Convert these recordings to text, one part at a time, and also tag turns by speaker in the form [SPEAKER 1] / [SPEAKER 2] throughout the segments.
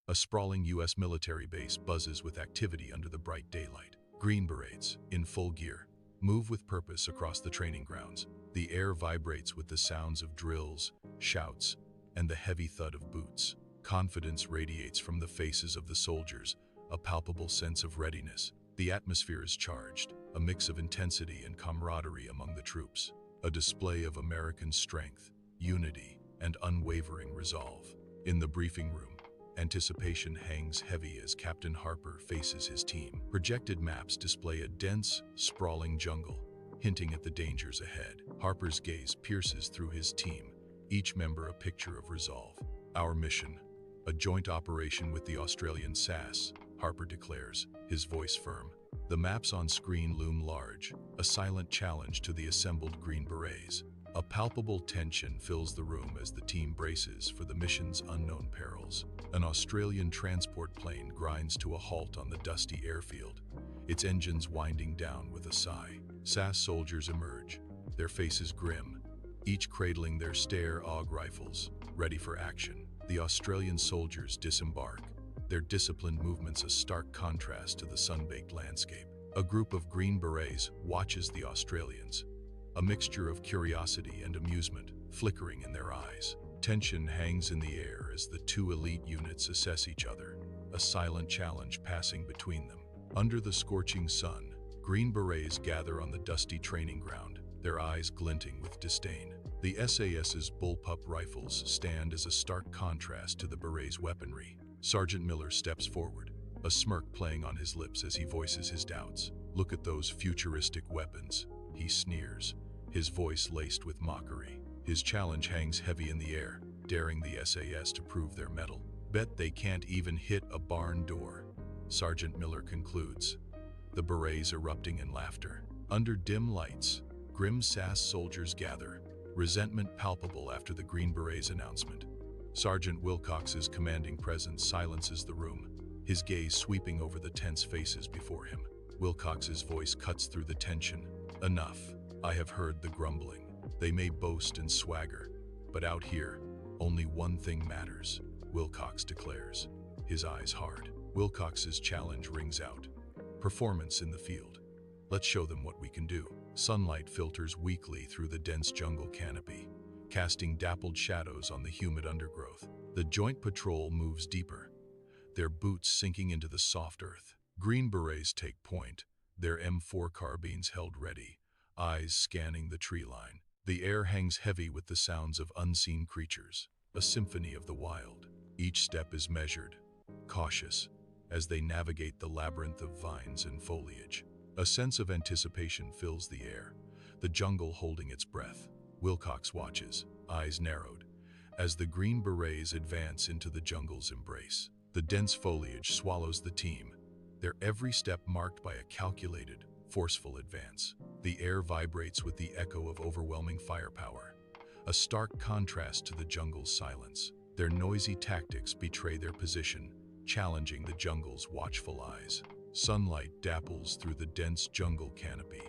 [SPEAKER 1] A sprawling U.S. military base buzzes with activity under the bright daylight. Green Berets, in full gear, move with purpose across the training grounds. The air vibrates with the sounds of drills, shouts, and the heavy thud of boots. Confidence radiates from the faces of the soldiers, a palpable sense of readiness. The atmosphere is charged, a mix of intensity and camaraderie among the troops, a display of American strength, unity, and unwavering resolve. In the briefing room, anticipation hangs heavy as Captain Harper faces his team. Projected maps display a dense, sprawling jungle, hinting at the dangers ahead. Harper's gaze pierces through his team, each member a picture of resolve. Our mission, a joint operation with the Australian SAS, Harper declares, his voice firm. The maps on screen loom large, a silent challenge to the assembled Green Berets. A palpable tension fills the room as the team braces for the mission's unknown perils. An Australian transport plane grinds to a halt on the dusty airfield, its engines winding down with a sigh. SAS soldiers emerge, their faces grim, each cradling their Steyr-AUG rifles, ready for action. The Australian soldiers disembark, their disciplined movements a stark contrast to the sun-baked landscape. A group of Green Berets watches the Australians, a mixture of curiosity and amusement flickering in their eyes. Tension hangs in the air as the two elite units assess each other, a silent challenge passing between them. Under the scorching sun, Green Berets gather on the dusty training ground, their eyes glinting with disdain. The SAS's bullpup rifles stand as a stark contrast to the Berets' weaponry. Sergeant Miller steps forward, a smirk playing on his lips as he voices his doubts. "Look at those futuristic weapons," he sneers, his voice laced with mockery. His challenge hangs heavy in the air, daring the SAS to prove their mettle. "Bet they can't even hit a barn door," Sergeant Miller concludes, the Berets erupting in laughter. Under dim lights, grim SAS soldiers gather, resentment palpable after the Green Berets' announcement. Sergeant Wilcox's commanding presence silences the room, his gaze sweeping over the tense faces before him. Wilcox's voice cuts through the tension. "Enough. I have heard the grumbling. They may boast and swagger, but out here, only one thing matters," Wilcox declares, his eyes hard. Wilcox's challenge rings out. "Performance in the field. Let's show them what we can do." Sunlight filters weakly through the dense jungle canopy, casting dappled shadows on the humid undergrowth. The joint patrol moves deeper, their boots sinking into the soft earth. Green Berets take point, their M4 carbines held ready, eyes scanning the tree line. The air hangs heavy with the sounds of unseen creatures, a symphony of the wild. Each step is measured, cautious, as they navigate the labyrinth of vines and foliage. A sense of anticipation fills the air, the jungle holding its breath. Wilcox watches, eyes narrowed, as the Green Berets advance into the jungle's embrace. The dense foliage swallows the team, their every step marked by a calculated, forceful advance. The air vibrates with the echo of overwhelming firepower, a stark contrast to the jungle's silence. Their noisy tactics betray their position, challenging the jungle's watchful eyes. Sunlight dapples through the dense jungle canopy,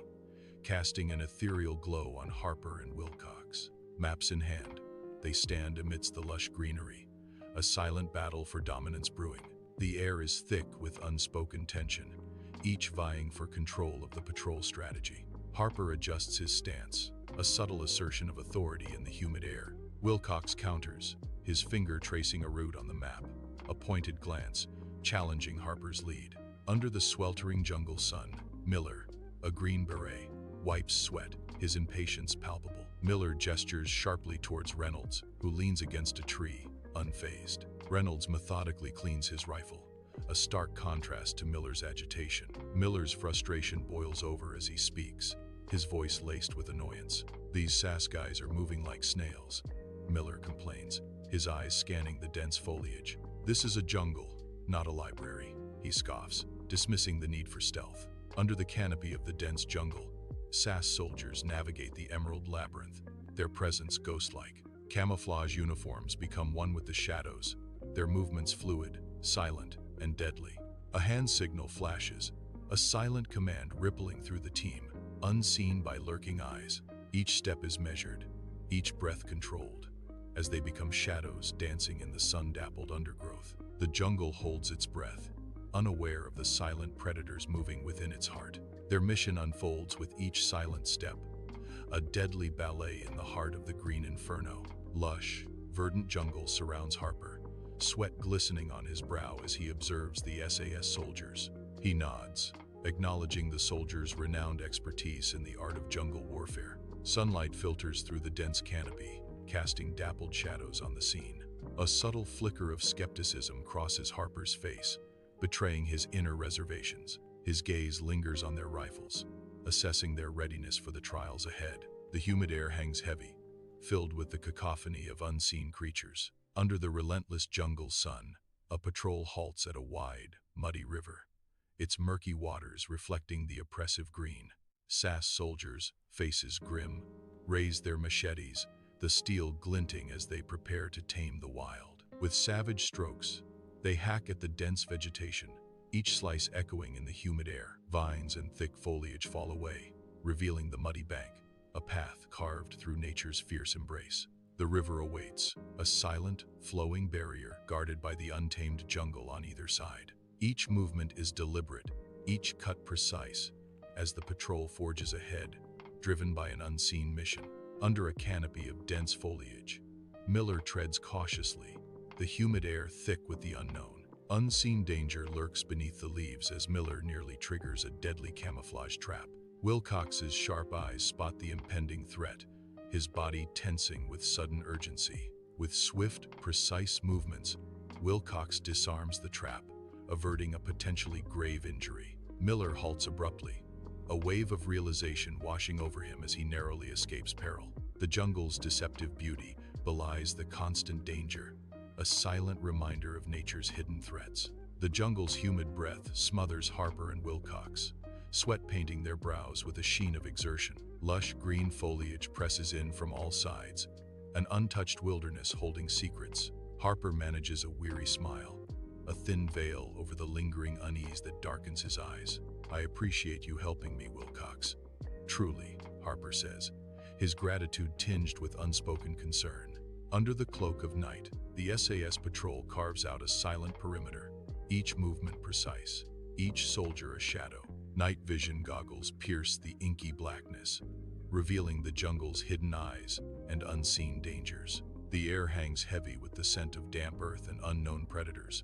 [SPEAKER 1] casting an ethereal glow on Harper and Wilcox. Maps in hand, they stand amidst the lush greenery, a silent battle for dominance brewing. The air is thick with unspoken tension, each vying for control of the patrol strategy. Harper adjusts his stance, a subtle assertion of authority in the humid air. Wilcox counters, his finger tracing a route on the map, a pointed glance, challenging Harper's lead. Under the sweltering jungle sun, Miller, a Green Beret, wipes sweat, his impatience palpable. Miller gestures sharply towards Reynolds, who leans against a tree, unfazed. Reynolds methodically cleans his rifle, a stark contrast to Miller's agitation. Miller's frustration boils over as he speaks, his voice laced with annoyance. "These SAS guys are moving like snails," Miller complains, his eyes scanning the dense foliage. "This is a jungle, not a library," he scoffs, dismissing the need for stealth. Under the canopy of the dense jungle, SAS soldiers navigate the emerald labyrinth, their presence ghost-like. Camouflage uniforms become one with the shadows, their movements fluid, silent, and deadly. A hand signal flashes, a silent command rippling through the team, unseen by lurking eyes. Each step is measured, each breath controlled, as they become shadows dancing in the sun-dappled undergrowth. The jungle holds its breath, unaware of the silent predators moving within its heart. Their mission unfolds with each silent step, a deadly ballet in the heart of the green inferno. Lush, verdant jungle surrounds Harper, sweat glistening on his brow as he observes the SAS soldiers. He nods, acknowledging the soldiers' renowned expertise in the art of jungle warfare. Sunlight filters through the dense canopy, casting dappled shadows on the scene. A subtle flicker of skepticism crosses Harper's face, betraying his inner reservations. His gaze lingers on their rifles, assessing their readiness for the trials ahead. The humid air hangs heavy, filled with the cacophony of unseen creatures. Under the relentless jungle sun, a patrol halts at a wide, muddy river, its murky waters reflecting the oppressive green. SAS soldiers, faces grim, raise their machetes, the steel glinting as they prepare to tame the wild. With savage strokes, they hack at the dense vegetation, each slice echoing in the humid air. Vines and thick foliage fall away, revealing the muddy bank, a path carved through nature's fierce embrace. The river awaits, a silent, flowing barrier guarded by the untamed jungle on either side. Each movement is deliberate, each cut precise, as the patrol forges ahead, driven by an unseen mission. Under a canopy of dense foliage, Miller treads cautiously, the humid air thick with the unknown. Unseen danger lurks beneath the leaves as Miller nearly triggers a deadly camouflage trap. Wilcox's sharp eyes spot the impending threat, his body tensing with sudden urgency. With swift, precise movements, Wilcox disarms the trap, averting a potentially grave injury. Miller halts abruptly, a wave of realization washing over him as he narrowly escapes peril. The jungle's deceptive beauty belies the constant danger, a silent reminder of nature's hidden threats. The jungle's humid breath smothers Harper and Wilcox, sweat painting their brows with a sheen of exertion. Lush green foliage presses in from all sides, an untouched wilderness holding secrets. Harper manages a weary smile, a thin veil over the lingering unease that darkens his eyes. "I appreciate you helping me, Wilcox." "Truly," Harper says, his gratitude tinged with unspoken concern. Under the cloak of night, the SAS patrol carves out a silent perimeter, each movement precise, each soldier a shadow. Night vision goggles pierce the inky blackness, revealing the jungle's hidden eyes and unseen dangers. The air hangs heavy with the scent of damp earth and unknown predators,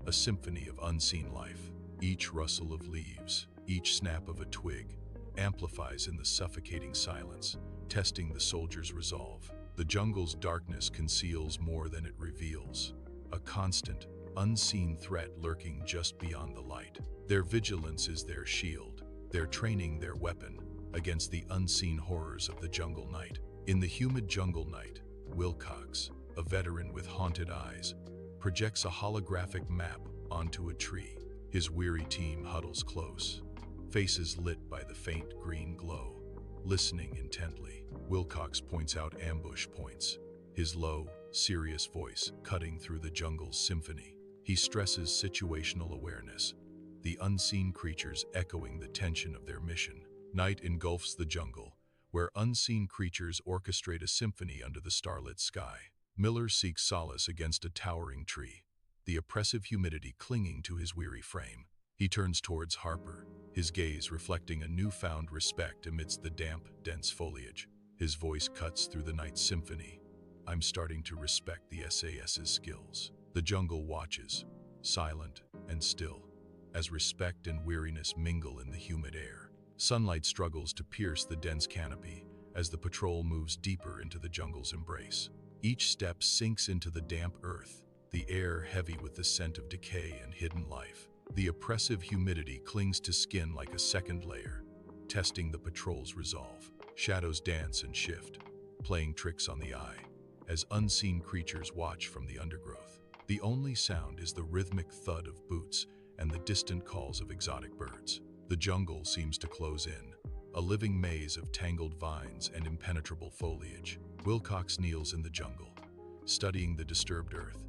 [SPEAKER 1] a symphony of unseen life. Each rustle of leaves, each snap of a twig, amplifies in the suffocating silence, testing the soldiers' resolve. The jungle's darkness conceals more than it reveals, a constant, unseen threat lurking just beyond the light. Their vigilance is their shield, their training their weapon, against the unseen horrors of the jungle night. In the humid jungle night, Wilcox, a veteran with haunted eyes, projects a holographic map onto a tree. His weary team huddles close, faces lit by the faint green glow, listening intently. Wilcox points out ambush points, his low, serious voice cutting through the jungle's symphony. He stresses situational awareness, the unseen creatures echoing the tension of their mission. Night engulfs the jungle, where unseen creatures orchestrate a symphony under the starlit sky. Miller seeks solace against a towering tree, the oppressive humidity clinging to his weary frame. He turns towards Harper, his gaze reflecting a newfound respect amidst the damp, dense foliage. His voice cuts through the night's symphony. "I'm starting to respect the SAS's skills." The jungle watches, silent and still, as respect and weariness mingle in the humid air. Sunlight struggles to pierce the dense canopy as the patrol moves deeper into the jungle's embrace. Each step sinks into the damp earth, the air heavy with the scent of decay and hidden life. The oppressive humidity clings to skin like a second layer, testing the patrol's resolve. Shadows dance and shift, playing tricks on the eye, as unseen creatures watch from the undergrowth. The only sound is the rhythmic thud of boots and the distant calls of exotic birds. The jungle seems to close in, a living maze of tangled vines and impenetrable foliage. Wilcox kneels in the jungle, studying the disturbed earth,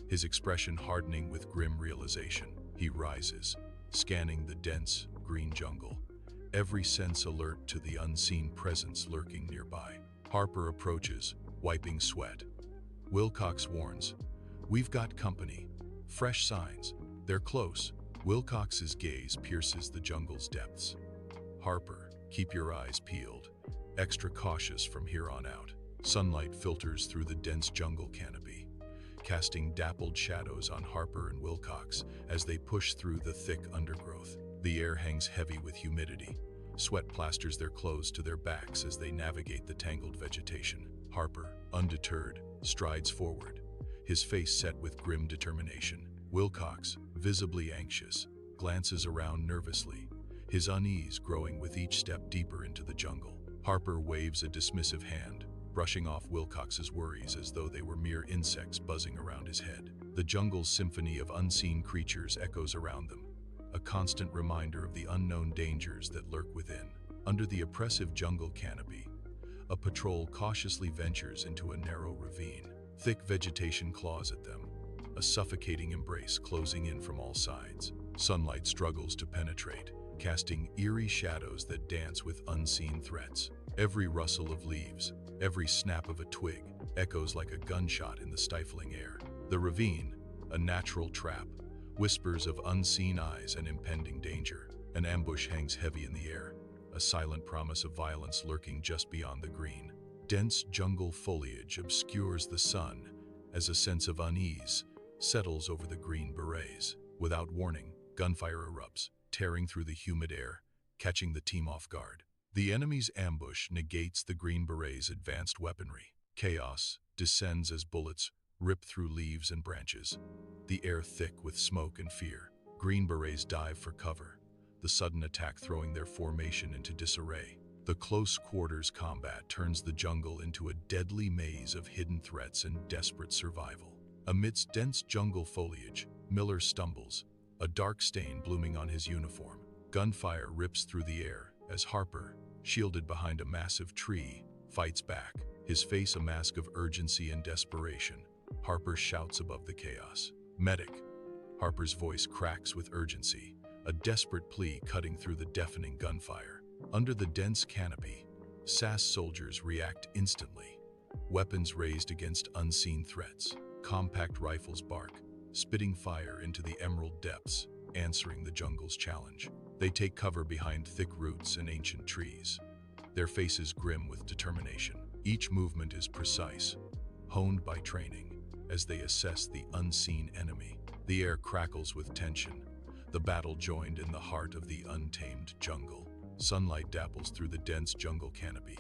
[SPEAKER 1] his expression hardening with grim realization. He rises, scanning the dense, green jungle, every sense alert to the unseen presence lurking nearby. Harper approaches, wiping sweat. Wilcox warns, "We've got company. Fresh signs. They're close." Wilcox's gaze pierces the jungle's depths. "Harper, keep your eyes peeled. Extra cautious from here on out." Sunlight filters through the dense jungle canopy, casting dappled shadows on Harper and Wilcox as they push through the thick undergrowth. The air hangs heavy with humidity. Sweat plasters their clothes to their backs as they navigate the tangled vegetation. Harper, undeterred, strides forward, his face set with grim determination. Wilcox, visibly anxious, glances around nervously, his unease growing with each step deeper into the jungle. Harper waves a dismissive hand, brushing off Wilcox's worries as though they were mere insects buzzing around his head. The jungle's symphony of unseen creatures echoes around them, a constant reminder of the unknown dangers that lurk within. Under the oppressive jungle canopy, a patrol cautiously ventures into a narrow ravine. Thick vegetation claws at them, a suffocating embrace closing in from all sides. Sunlight struggles to penetrate, casting eerie shadows that dance with unseen threats. Every rustle of leaves, every snap of a twig, echoes like a gunshot in the stifling air. The ravine, a natural trap, whispers of unseen eyes and impending danger. An ambush hangs heavy in the air, a silent promise of violence lurking just beyond the green. Dense jungle foliage obscures the sun as a sense of unease settles over the Green Berets. Without warning, gunfire erupts, tearing through the humid air, catching the team off guard. The enemy's ambush negates the Green Berets' advanced weaponry. Chaos descends as bullets rip through leaves and branches, the air thick with smoke and fear. Green Berets dive for cover, the sudden attack throwing their formation into disarray. The close quarters combat turns the jungle into a deadly maze of hidden threats and desperate survival. Amidst dense jungle foliage, Miller stumbles, a dark stain blooming on his uniform. Gunfire rips through the air as Harper, shielded behind a massive tree, fights back, his face a mask of urgency and desperation. Harper shouts above the chaos, "Medic!" Harper's voice cracks with urgency, a desperate plea cutting through the deafening gunfire. Under the dense canopy, SAS soldiers react instantly, weapons raised against unseen threats. Compact rifles bark, spitting fire into the emerald depths, answering the jungle's challenge. They take cover behind thick roots and ancient trees, their faces grim with determination. Each movement is precise, honed by training, as they assess the unseen enemy. The air crackles with tension, the battle joined in the heart of the untamed jungle. Sunlight dapples through the dense jungle canopy,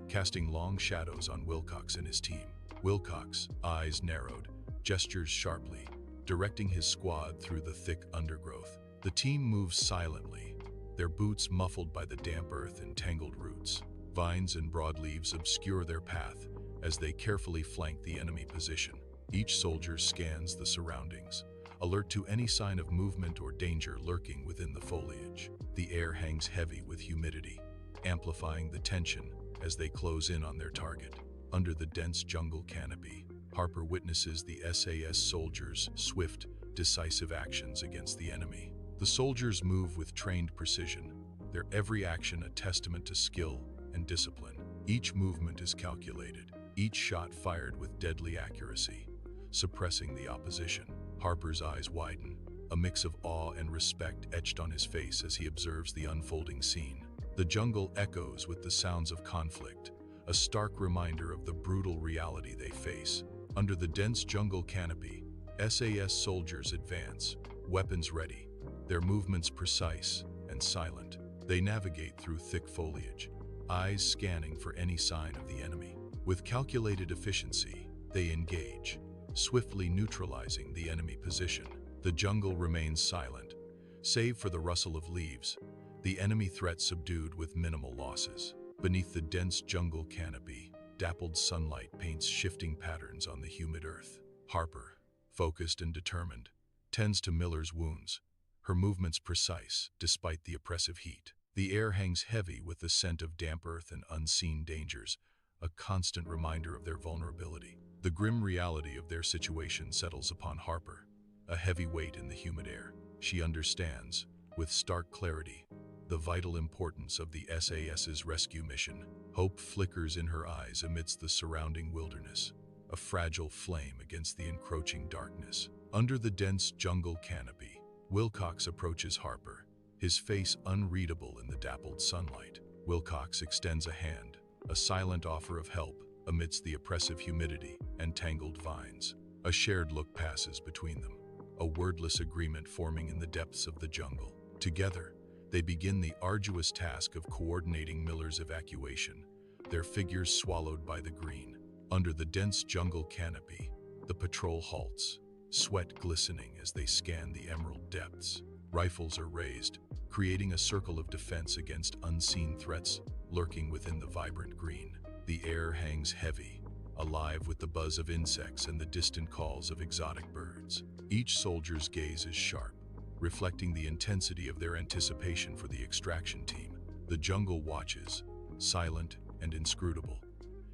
[SPEAKER 1] casting long shadows on Wilcox and his team. Wilcox, eyes narrowed, gestures sharply, directing his squad through the thick undergrowth. The team moves silently, their boots muffled by the damp earth and tangled roots. Vines and broadleaves obscure their path as they carefully flank the enemy position. Each soldier scans the surroundings, alert to any sign of movement or danger lurking within the foliage. The air hangs heavy with humidity, amplifying the tension as they close in on their target. Under the dense jungle canopy, Harper witnesses the SAS soldiers' swift, decisive actions against the enemy. The soldiers move with trained precision, their every action a testament to skill and discipline. Each movement is calculated, each shot fired with deadly accuracy, suppressing the opposition. Harper's eyes widen, a mix of awe and respect etched on his face as he observes the unfolding scene. The jungle echoes with the sounds of conflict, a stark reminder of the brutal reality they face. Under the dense jungle canopy, SAS soldiers advance, weapons ready, their movements precise and silent. They navigate through thick foliage, eyes scanning for any sign of the enemy. With calculated efficiency, they engage, swiftly neutralizing the enemy position. The jungle remains silent, save for the rustle of leaves, the enemy threat subdued with minimal losses. Beneath the dense jungle canopy, dappled sunlight paints shifting patterns on the humid earth. Harper, focused and determined, tends to Miller's wounds, her movements precise despite the oppressive heat. The air hangs heavy with the scent of damp earth and unseen dangers, a constant reminder of their vulnerability. The grim reality of their situation settles upon Harper, a heavy weight in the humid air. She understands, with stark clarity, the vital importance of the SAS's rescue mission. Hope flickers in her eyes amidst the surrounding wilderness, a fragile flame against the encroaching darkness. Under the dense jungle canopy, Wilcox approaches Harper, his face unreadable in the dappled sunlight. Wilcox extends a hand, a silent offer of help amidst the oppressive humidity and tangled vines. A shared look passes between them, a wordless agreement forming in the depths of the jungle. Together, they begin the arduous task of coordinating Miller's evacuation, their figures swallowed by the green. Under the dense jungle canopy, the patrol halts, sweat glistening as they scan the emerald depths. Rifles are raised, creating a circle of defense against unseen threats lurking within the vibrant green. The air hangs heavy, alive with the buzz of insects and the distant calls of exotic birds. Each soldier's gaze is sharp, reflecting the intensity of their anticipation for the extraction team. The jungle watches, silent and inscrutable,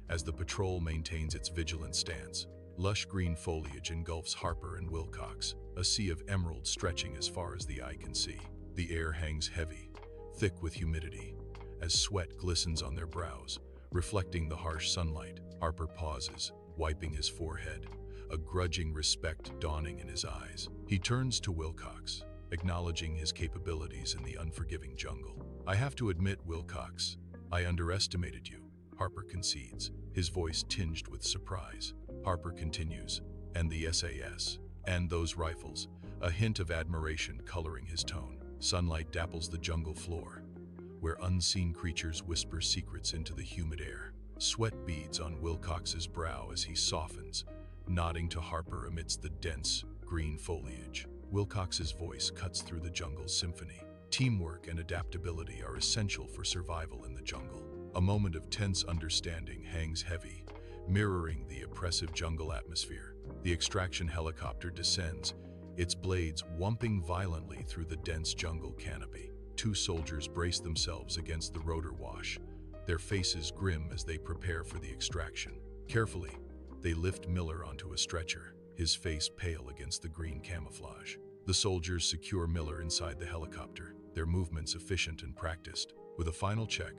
[SPEAKER 1] as the patrol maintains its vigilant stance. Lush green foliage engulfs Harper and Wilcox, a sea of emerald stretching as far as the eye can see. The air hangs heavy, thick with humidity, as sweat glistens on their brows, reflecting the harsh sunlight. Harper pauses, wiping his forehead, a grudging respect dawning in his eyes. He turns to Wilcox, acknowledging his capabilities in the unforgiving jungle. "I have to admit, Wilcox, I underestimated you," Harper concedes, his voice tinged with surprise. Harper continues, "And the SAS, and those rifles," a hint of admiration coloring his tone. Sunlight dapples the jungle floor, where unseen creatures whisper secrets into the humid air. Sweat beads on Wilcox's brow as he softens, nodding to Harper amidst the dense, green foliage. Wilcox's voice cuts through the jungle's symphony. Teamwork and adaptability are essential for survival in the jungle. A moment of tense understanding hangs heavy, mirroring the oppressive jungle atmosphere. The extraction helicopter descends, its blades whumping violently through the dense jungle canopy. Two soldiers brace themselves against the rotor wash, their faces grim as they prepare for the extraction. Carefully, they lift Miller onto a stretcher, his face pale against the green camouflage. The soldiers secure Miller inside the helicopter, their movements efficient and practiced. With a final check,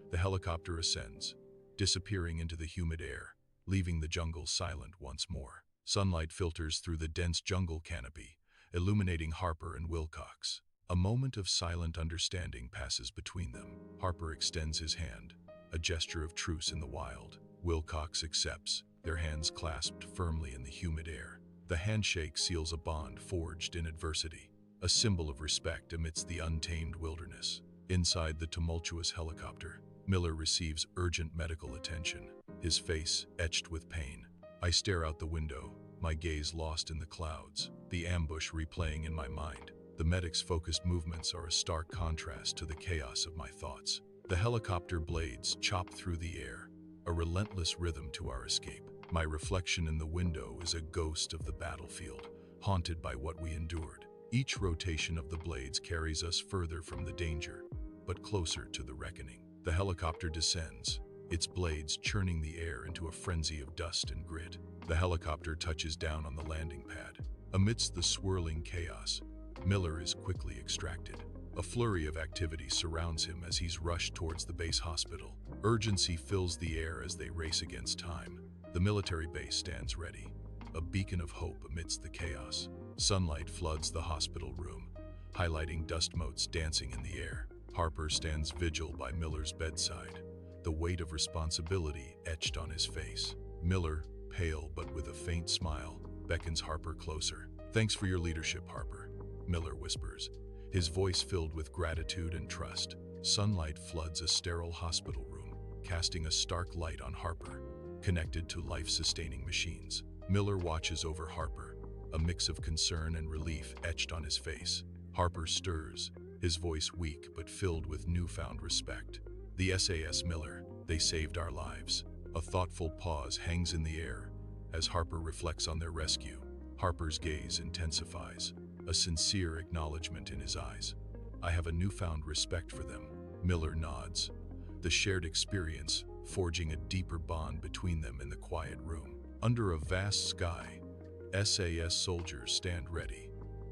[SPEAKER 1] the helicopter ascends, disappearing into the humid air, leaving the jungle silent once more. Sunlight filters through the dense jungle canopy, illuminating Harper and Wilcox. A moment of silent understanding passes between them. Harper extends his hand, a gesture of truce in the wild. Wilcox accepts, their hands clasped firmly in the humid air. The handshake seals a bond forged in adversity, a symbol of respect amidst the untamed wilderness. Inside the tumultuous helicopter, Miller receives urgent medical attention, his face etched with pain. I stare out the window, my gaze lost in the clouds, the ambush replaying in my mind. The medic's focused movements are a stark contrast to the chaos of my thoughts. The helicopter blades chop through the air, a relentless rhythm to our escape. My reflection in the window is a ghost of the battlefield, haunted by what we endured. Each rotation of the blades carries us further from the danger, but closer to the reckoning. The helicopter descends, its blades churning the air into a frenzy of dust and grit. The helicopter touches down on the landing pad. Amidst the swirling chaos, Miller is quickly extracted. A flurry of activity surrounds him as he's rushed towards the base hospital. Urgency fills the air as they race against time. The military base stands ready, a beacon of hope amidst the chaos. Sunlight floods the hospital room, highlighting dust motes dancing in the air. Harper stands vigil by Miller's bedside, the weight of responsibility etched on his face. Miller, pale but with a faint smile, beckons Harper closer. "Thanks for your leadership, Harper," Miller whispers, his voice filled with gratitude and trust. Sunlight floods a sterile hospital room, casting a stark light on Harper, connected to life-sustaining machines. Miller watches over Harper, a mix of concern and relief etched on his face. Harper stirs, his voice weak but filled with newfound respect. "The SAS, Miller, they saved our lives." A thoughtful pause hangs in the air as Harper reflects on their rescue. Harper's gaze intensifies, a sincere acknowledgement in his eyes. "I have a newfound respect for them." Miller nods, the shared experience forging a deeper bond between them in the quiet room. Under a vast sky, SAS soldiers stand ready,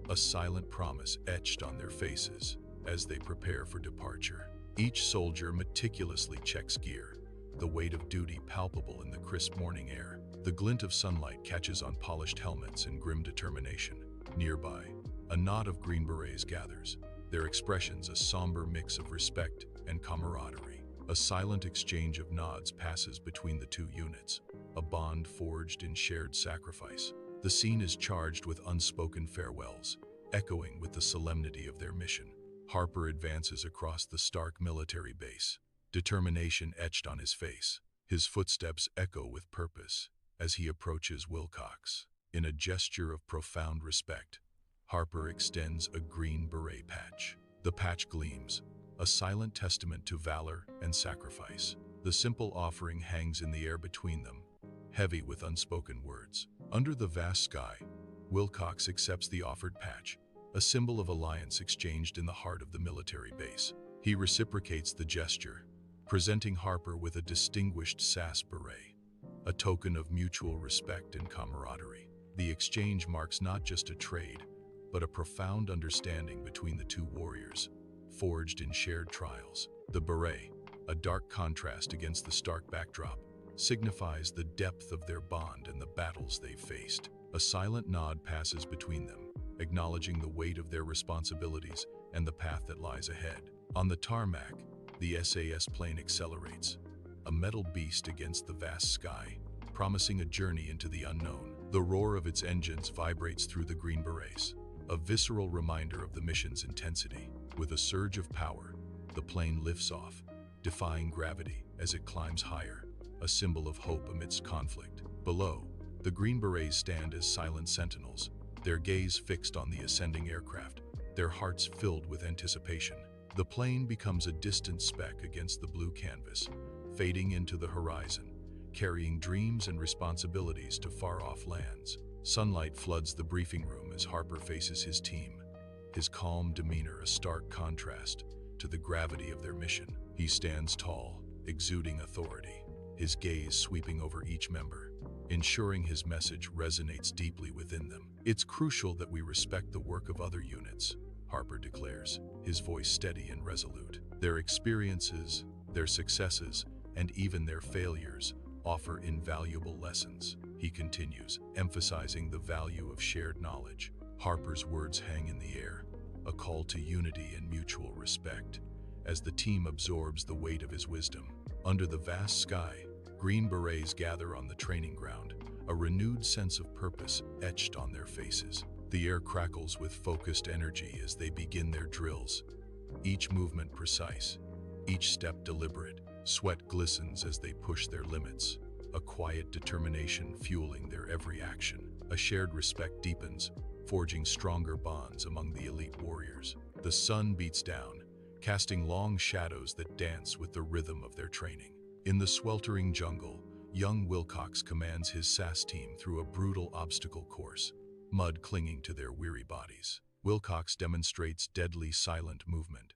[SPEAKER 1] a silent promise etched on their faces as they prepare for departure. Each soldier meticulously checks gear, the weight of duty palpable in the crisp morning air. The glint of sunlight catches on polished helmets and grim determination. Nearby, a knot of Green Berets gathers, their expressions a somber mix of respect and camaraderie. A silent exchange of nods passes between the two units, a bond forged in shared sacrifice. The scene is charged with unspoken farewells, echoing with the solemnity of their mission. Harper advances across the stark military base, determination etched on his face. His footsteps echo with purpose as he approaches Wilcox. In a gesture of profound respect, Harper extends a Green Beret patch. The patch gleams, a silent testament to valor and sacrifice. The simple offering hangs in the air between them, heavy with unspoken words. Under the vast sky, Wilcox accepts the offered patch, a symbol of alliance exchanged in the heart of the military base. He reciprocates the gesture, presenting Harper with a distinguished SAS beret, a token of mutual respect and camaraderie. The exchange marks not just a trade, but a profound understanding between the two warriors, forged in shared trials. The beret, a dark contrast against the stark backdrop, signifies the depth of their bond and the battles they've faced. A silent nod passes between them, acknowledging the weight of their responsibilities and the path that lies ahead. On the tarmac, the SAS plane accelerates, a metal beast against the vast sky, promising a journey into the unknown. The roar of its engines vibrates through the Green Berets, a visceral reminder of the mission's intensity. With a surge of power, the plane lifts off, defying gravity as it climbs higher, a symbol of hope amidst conflict. Below, the Green Berets stand as silent sentinels, their gaze fixed on the ascending aircraft, their hearts filled with anticipation. The plane becomes a distant speck against the blue canvas, fading into the horizon, carrying dreams and responsibilities to far-off lands. Sunlight floods the briefing room as Harper faces his team, his calm demeanor a stark contrast to the gravity of their mission. He stands tall, exuding authority, his gaze sweeping over each member, ensuring his message resonates deeply within them. "It's crucial that we respect the work of other units," Harper declares, his voice steady and resolute. "Their experiences, their successes, and even their failures offer invaluable lessons," he continues, emphasizing the value of shared knowledge. Harper's words hang in the air, a call to unity and mutual respect, as the team absorbs the weight of his wisdom. Under the vast sky, Green Berets gather on the training ground, a renewed sense of purpose etched on their faces. The air crackles with focused energy as they begin their drills, each movement precise, each step deliberate. Sweat glistens as they push their limits, a quiet determination fueling their every action. A shared respect deepens, forging stronger bonds among the elite warriors. The sun beats down, casting long shadows that dance with the rhythm of their training. In the sweltering jungle, young Wilcox commands his SAS team through a brutal obstacle course, mud clinging to their weary bodies. Wilcox demonstrates deadly silent movement,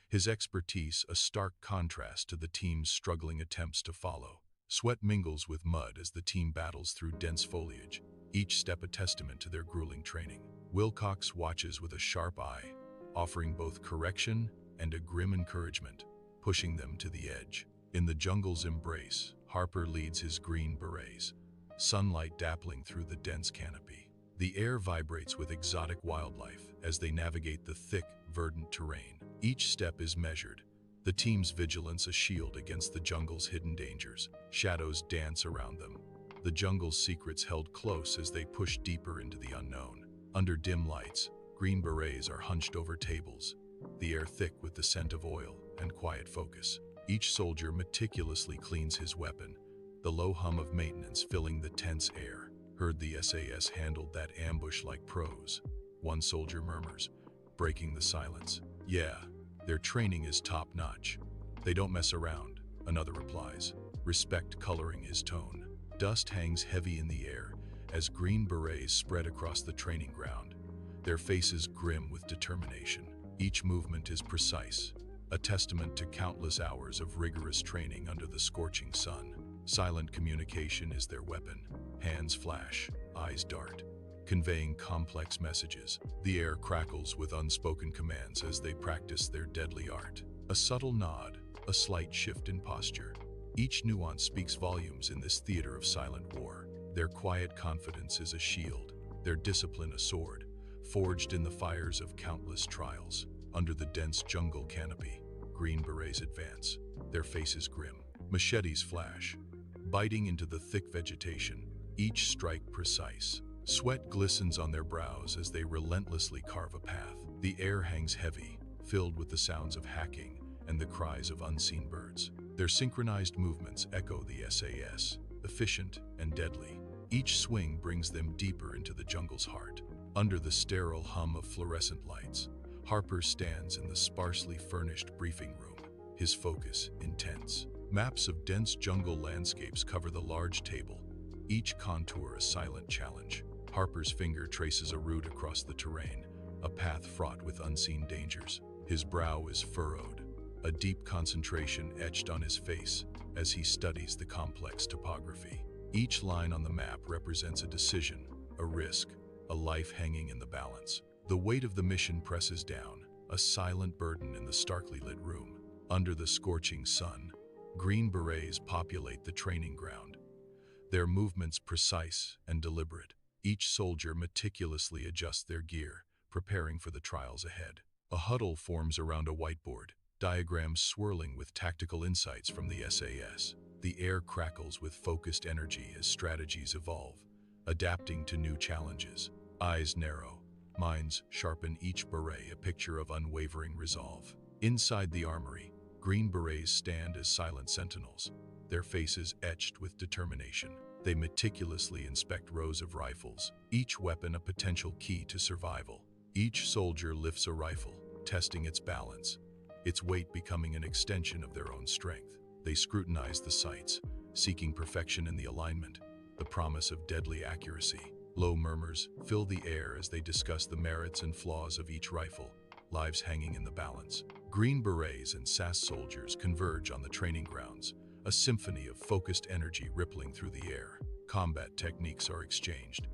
[SPEAKER 1] his expertise a stark contrast to the team's struggling attempts to follow. Sweat mingles with mud as the team battles through dense foliage, each step a testament to their grueling training. Wilcox watches with a sharp eye, offering both correction and a grim encouragement, pushing them to the edge. In the jungle's embrace, Harper leads his Green Berets, sunlight dappling through the dense canopy. The air vibrates with exotic wildlife as they navigate the thick, verdant terrain. Each step is measured, the team's vigilance a shield against the jungle's hidden dangers. Shadows dance around them, the jungle's secrets held close as they push deeper into the unknown. Under dim lights, Green Berets are hunched over tables, the air thick with the scent of oil and quiet focus. Each soldier meticulously cleans his weapon, the low hum of maintenance filling the tense air. "Heard the SAS handled that ambush like pros," one soldier murmurs, breaking the silence. "Yeah, their training is top-notch. They don't mess around," another replies, respect coloring his tone. Dust hangs heavy in the air as Green Berets spread across the training ground, their faces grim with determination. Each movement is precise, a testament to countless hours of rigorous training under the scorching sun. Silent communication is their weapon. Hands flash, eyes dart, conveying complex messages. The air crackles with unspoken commands as they practice their deadly art. A subtle nod, a slight shift in posture. Each nuance speaks volumes in this theater of silent war. Their quiet confidence is a shield, their discipline a sword, forged in the fires of countless trials. Under the dense jungle canopy, Green Berets advance, their faces grim. Machetes flash, biting into the thick vegetation, each strike precise. Sweat glistens on their brows as they relentlessly carve a path. The air hangs heavy, filled with the sounds of hacking and the cries of unseen birds. Their synchronized movements echo the SAS, efficient and deadly. Each swing brings them deeper into the jungle's heart. Under the sterile hum of fluorescent lights, Harper stands in the sparsely furnished briefing room, his focus intense. Maps of dense jungle landscapes cover the large table, each contour a silent challenge. Harper's finger traces a route across the terrain, a path fraught with unseen dangers. His brow is furrowed, a deep concentration etched on his face as he studies the complex topography. Each line on the map represents a decision, a risk, a life hanging in the balance. The weight of the mission presses down, a silent burden in the starkly lit room. Under the scorching sun, Green Berets populate the training ground, their movements precise and deliberate. Each soldier meticulously adjusts their gear, preparing for the trials ahead. A huddle forms around a whiteboard, diagrams swirling with tactical insights from the SAS. The air crackles with focused energy as strategies evolve, adapting to new challenges. Eyes narrow, minds sharpen, each beret a picture of unwavering resolve. Inside the armory, Green Berets stand as silent sentinels, their faces etched with determination. They meticulously inspect rows of rifles, each weapon a potential key to survival. Each soldier lifts a rifle, testing its balance, its weight becoming an extension of their own strength. They scrutinize the sights, seeking perfection in the alignment, the promise of deadly accuracy. Low murmurs fill the air as they discuss the merits and flaws of each rifle, lives hanging in the balance. Green Berets and SAS soldiers converge on the training grounds, a symphony of focused energy rippling through the air. Combat techniques are exchanged,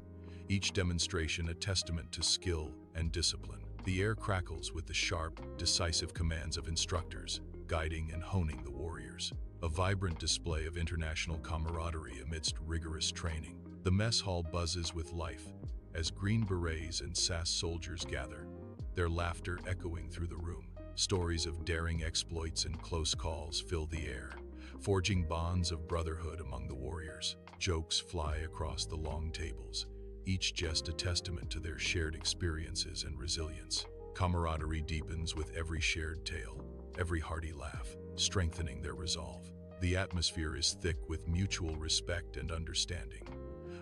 [SPEAKER 1] each demonstration a testament to skill and discipline. The air crackles with the sharp, decisive commands of instructors, guiding and honing the warriors. A vibrant display of international camaraderie amidst rigorous training. The mess hall buzzes with life as Green Berets and SAS soldiers gather, their laughter echoing through the room. Stories of daring exploits and close calls fill the air, forging bonds of brotherhood among the warriors. Jokes fly across the long tables, each jest a testament to their shared experiences and resilience. Camaraderie deepens with every shared tale, every hearty laugh, strengthening their resolve. The atmosphere is thick with mutual respect and understanding,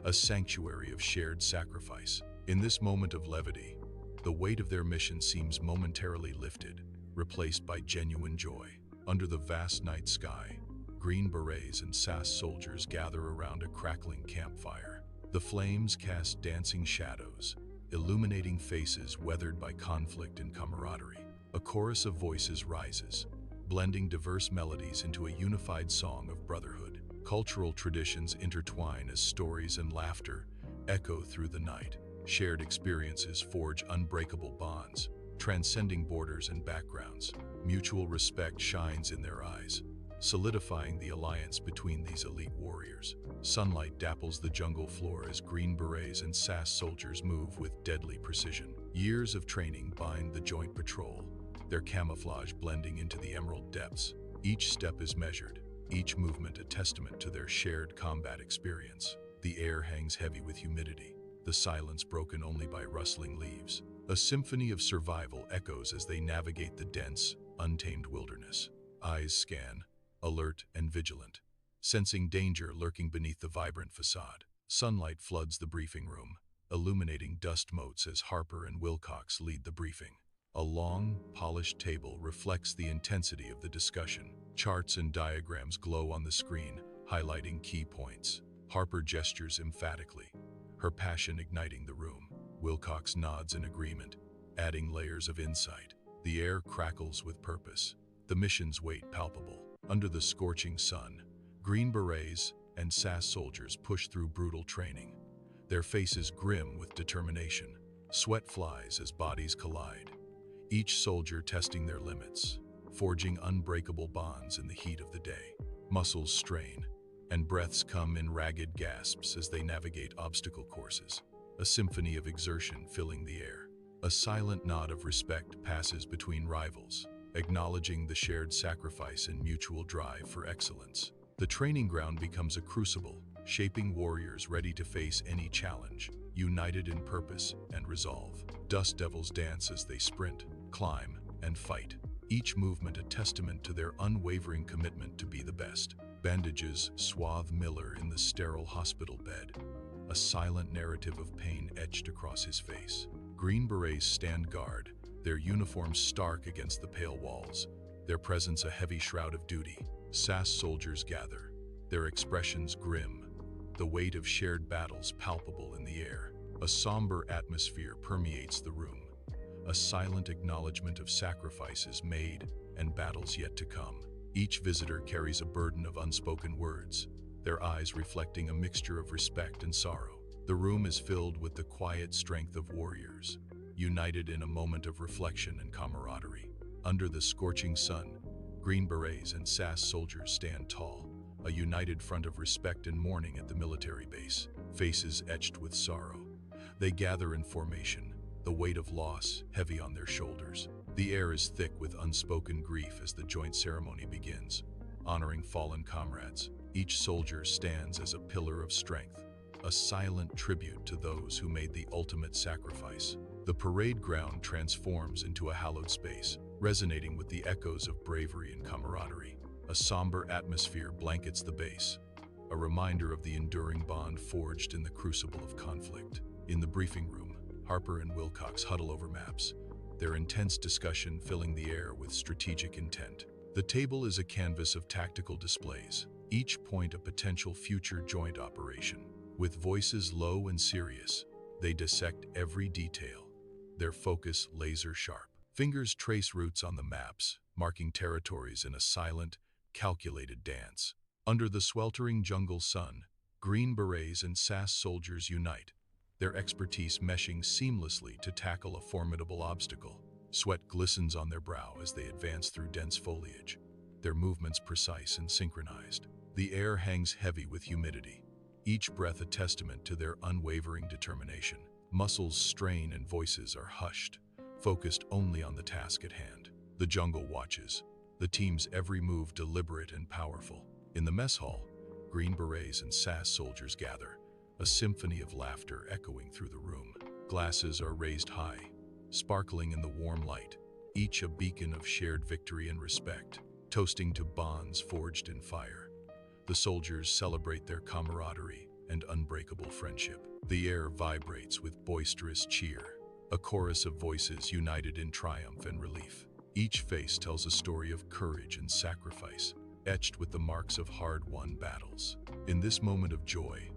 [SPEAKER 1] a sanctuary of shared sacrifice. In this moment of levity, the weight of their mission seems momentarily lifted, replaced by genuine joy. Under the vast night sky, Green Berets and SAS soldiers gather around a crackling campfire. The flames cast dancing shadows, illuminating faces weathered by conflict and camaraderie. A chorus of voices rises, blending diverse melodies into a unified song of brotherhood. Cultural traditions intertwine as stories and laughter echo through the night. Shared experiences forge unbreakable bonds, transcending borders and backgrounds. Mutual respect shines in their eyes, solidifying the alliance between these elite warriors. Sunlight dapples the jungle floor as Green Berets and SAS soldiers move with deadly precision. Years of training bind the joint patrol, their camouflage blending into the emerald depths. Each step is measured, each movement a testament to their shared combat experience. The air hangs heavy with humidity, the silence broken only by rustling leaves. A symphony of survival echoes as they navigate the dense, untamed wilderness. Eyes scan, alert and vigilant, sensing danger lurking beneath the vibrant facade. Sunlight floods the briefing room, illuminating dust motes as Harper and Wilcox lead the briefing. A long, polished table reflects the intensity of the discussion. Charts and diagrams glow on the screen, highlighting key points. Harper gestures emphatically, her passion igniting the room. Wilcox nods in agreement, adding layers of insight. The air crackles with purpose, the mission's weight palpable. Under the scorching sun, Green Berets and SAS soldiers push through brutal training, their faces grim with determination. Sweat flies as bodies collide, each soldier testing their limits, forging unbreakable bonds in the heat of the day. Muscles strain, and breaths come in ragged gasps as they navigate obstacle courses, a symphony of exertion filling the air. A silent nod of respect passes between rivals, acknowledging the shared sacrifice and mutual drive for excellence. The training ground becomes a crucible, shaping warriors ready to face any challenge, united in purpose and resolve. Dust devils dance as they sprint, climb, and fight, each movement a testament to their unwavering commitment to be the best. Bandages swathe Miller in the sterile hospital bed, a silent narrative of pain etched across his face. Green Berets stand guard, their uniforms stark against the pale walls, their presence a heavy shroud of duty. SAS soldiers gather, their expressions grim, the weight of shared battles palpable in the air. A somber atmosphere permeates the room, a silent acknowledgement of sacrifices made and battles yet to come. Each visitor carries a burden of unspoken words, their eyes reflecting a mixture of respect and sorrow. The room is filled with the quiet strength of warriors, united in a moment of reflection and camaraderie. Under the scorching sun, Green Berets and SAS soldiers stand tall, a united front of respect and mourning at the military base, faces etched with sorrow. They gather in formation, the weight of loss heavy on their shoulders. The air is thick with unspoken grief as the joint ceremony begins. Honoring fallen comrades, each soldier stands as a pillar of strength, a silent tribute to those who made the ultimate sacrifice. The parade ground transforms into a hallowed space, resonating with the echoes of bravery and camaraderie. A somber atmosphere blankets the base, a reminder of the enduring bond forged in the crucible of conflict. In the briefing room, Harper and Wilcox huddle over maps, their intense discussion filling the air with strategic intent. The table is a canvas of tactical displays, each point a potential future joint operation. With voices low and serious, they dissect every detail, their focus laser-sharp. Fingers trace routes on the maps, marking territories in a silent, calculated dance. Under the sweltering jungle sun, Green Berets and SAS soldiers unite, their expertise meshing seamlessly to tackle a formidable obstacle. Sweat glistens on their brow as they advance through dense foliage, their movements precise and synchronized. The air hangs heavy with humidity, each breath a testament to their unwavering determination. Muscles strain and voices are hushed, focused only on the task at hand. The jungle watches, the team's every move deliberate and powerful. In the mess hall, Green Berets and SAS soldiers gather, a symphony of laughter echoing through the room. Glasses are raised high, sparkling in the warm light, each a beacon of shared victory and respect, toasting to bonds forged in fire. The soldiers celebrate their camaraderie and unbreakable friendship. The air vibrates with boisterous cheer, a chorus of voices united in triumph and relief. Each face tells a story of courage and sacrifice, etched with the marks of hard-won battles. In this moment of joy,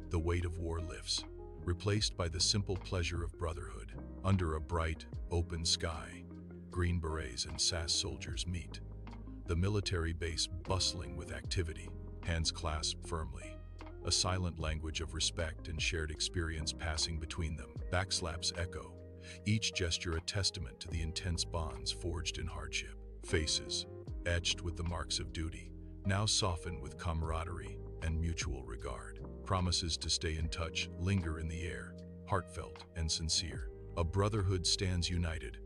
[SPEAKER 1] the weight of war lifts, replaced by the simple pleasure of brotherhood. Under a bright, open sky, Green Berets and SAS soldiers meet, the military base bustling with activity, hands clasped firmly, a silent language of respect and shared experience passing between them. Backslaps echo, each gesture a testament to the intense bonds forged in hardship. Faces, etched with the marks of duty, now soften with camaraderie and mutual regard. Promises to stay in touch linger in the air, heartfelt and sincere. A brotherhood stands united,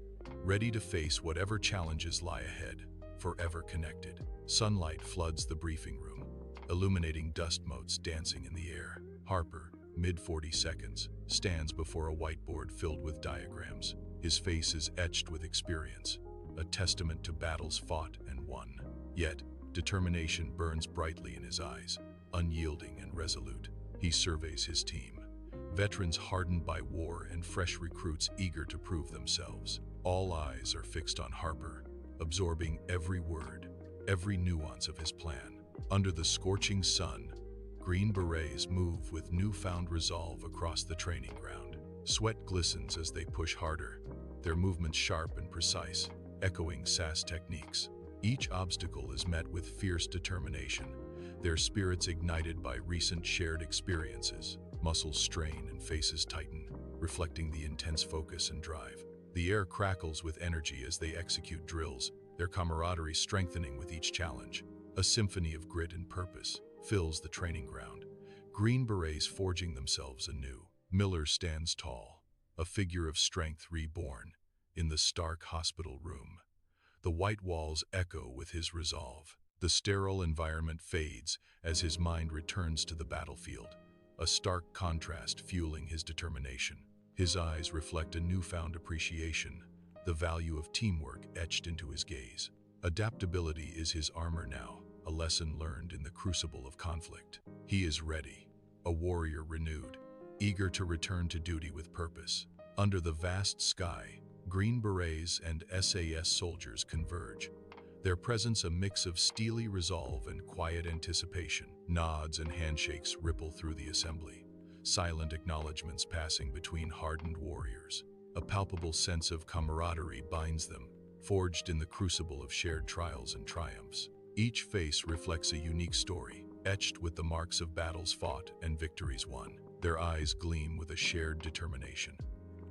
[SPEAKER 1] ready to face whatever challenges lie ahead, forever connected. Sunlight floods the briefing room, illuminating dust motes dancing in the air. Harper, mid-40 seconds, stands before a whiteboard filled with diagrams. His face is etched with experience, a testament to battles fought and won. Yet, determination burns brightly in his eyes, unyielding and resolute. He surveys his team, veterans hardened by war and fresh recruits eager to prove themselves. All eyes are fixed on Harper, absorbing every word, every nuance of his plan. Under the scorching sun, Green Berets move with newfound resolve across the training ground. Sweat glistens as they push harder, their movements sharp and precise, echoing SAS techniques. Each obstacle is met with fierce determination, their spirits ignited by recent shared experiences. Muscles strain and faces tighten, reflecting the intense focus and drive. The air crackles with energy as they execute drills, their camaraderie strengthening with each challenge. A symphony of grit and purpose, fills the training ground. Green Berets forging themselves anew. Miller stands tall, a figure of strength reborn, in the stark hospital room. The white walls echo with his resolve. The sterile environment fades as his mind returns to the battlefield, a stark contrast fueling his determination. His eyes reflect a newfound appreciation, the value of teamwork etched into his gaze. Adaptability is his armor now, a lesson learned in the crucible of conflict. He is ready, a warrior renewed, eager to return to duty with purpose. Under the vast sky, Green Berets and SAS soldiers converge, their presence a mix of steely resolve and quiet anticipation. Nods and handshakes ripple through the assembly, silent acknowledgments passing between hardened warriors. A palpable sense of camaraderie binds them, forged in the crucible of shared trials and triumphs. Each face reflects a unique story, etched with the marks of battles fought and victories won. Their eyes gleam with a shared determination,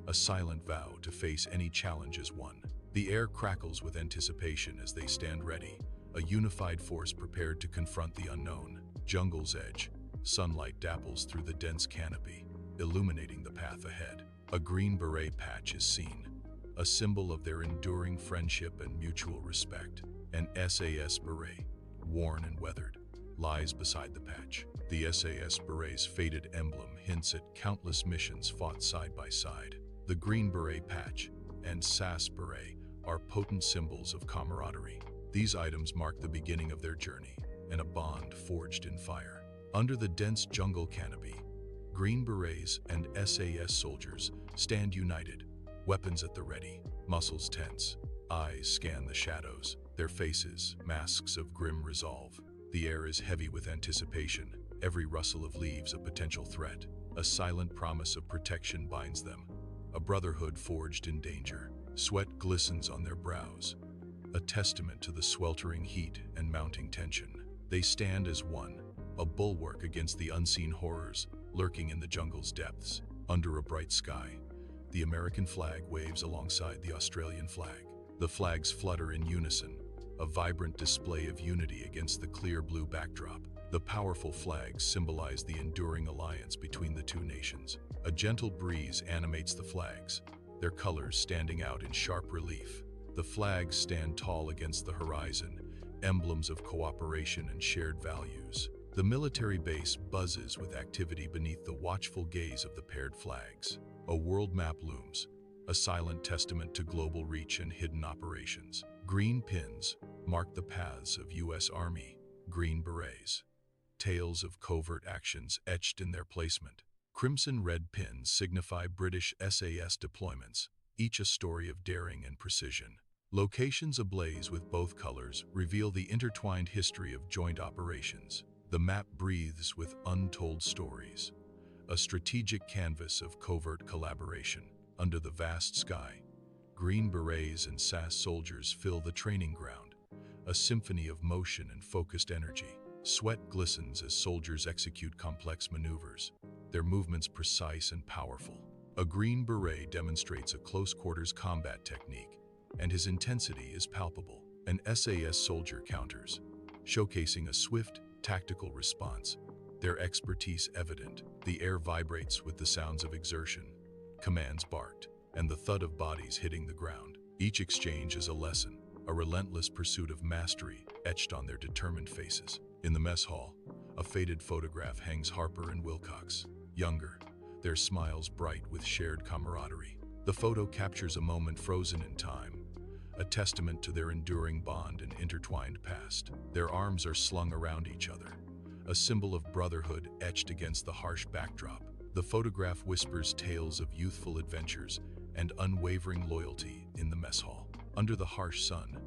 [SPEAKER 1] a silent vow to face any challenge as one. The air crackles with anticipation as they stand ready, a unified force prepared to confront the unknown. Jungle's edge, sunlight dapples through the dense canopy, illuminating the path ahead. A green beret patch is seen, a symbol of their enduring friendship and mutual respect. An SAS beret, worn and weathered, lies beside the patch. The SAS beret's faded emblem hints at countless missions fought side by side. The Green Beret patch and SAS beret are potent symbols of camaraderie. These items mark the beginning of their journey and a bond forged in fire. Under the dense jungle canopy, Green Berets and SAS soldiers stand united, weapons at the ready, muscles tense, eyes scan the shadows, their faces masks of grim resolve. The air is heavy with anticipation, every rustle of leaves a potential threat. A silent promise of protection binds them, a brotherhood forged in danger. Sweat glistens on their brows, a testament to the sweltering heat and mounting tension. They stand as one, a bulwark against the unseen horrors lurking in the jungle's depths. Under a bright sky, the American flag waves alongside the Australian flag. The flags flutter in unison, a vibrant display of unity against the clear blue backdrop. The powerful flags symbolize the enduring alliance between the two nations. A gentle breeze animates the flags, their colors standing out in sharp relief. The flags stand tall against the horizon, emblems of cooperation and shared values. The military base buzzes with activity beneath the watchful gaze of the paired flags. A world map looms, a silent testament to global reach and hidden operations. Green pins mark the paths of U.S. Army Green Berets, tales of covert actions etched in their placement. Crimson-red pins signify British SAS deployments, each a story of daring and precision. Locations ablaze with both colors reveal the intertwined history of joint operations. The map breathes with untold stories, a strategic canvas of covert collaboration. Under the vast sky, Green Berets and SAS soldiers fill the training ground, a symphony of motion and focused energy. Sweat glistens as soldiers execute complex maneuvers, their movements precise and powerful. A Green Beret demonstrates a close-quarters combat technique, and his intensity is palpable. An SAS soldier counters, showcasing a swift, tactical response, their expertise evident. The air vibrates with the sounds of exertion, commands barked, and the thud of bodies hitting the ground. Each exchange is a lesson, a relentless pursuit of mastery etched on their determined faces. In the mess hall, a faded photograph hangs Harper and Wilcox, younger, their smiles bright with shared camaraderie. The photo captures a moment frozen in time, a testament to their enduring bond and intertwined past. Their arms are slung around each other, a symbol of brotherhood etched against the harsh backdrop. The photograph whispers tales of youthful adventures and unwavering loyalty in the mess hall. Under the harsh sun,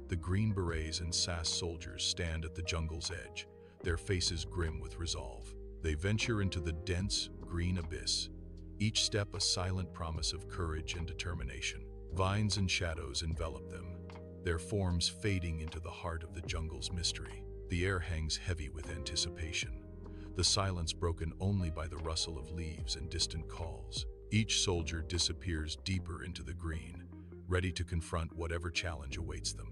[SPEAKER 1] the Green Berets and SAS soldiers stand at the jungle's edge, their faces grim with resolve. They venture into the dense, green abyss, each step a silent promise of courage and determination. Vines and shadows envelop them, their forms fading into the heart of the jungle's mystery. The air hangs heavy with anticipation, the silence broken only by the rustle of leaves and distant calls. Each soldier disappears deeper into the green, ready to confront whatever challenge awaits them.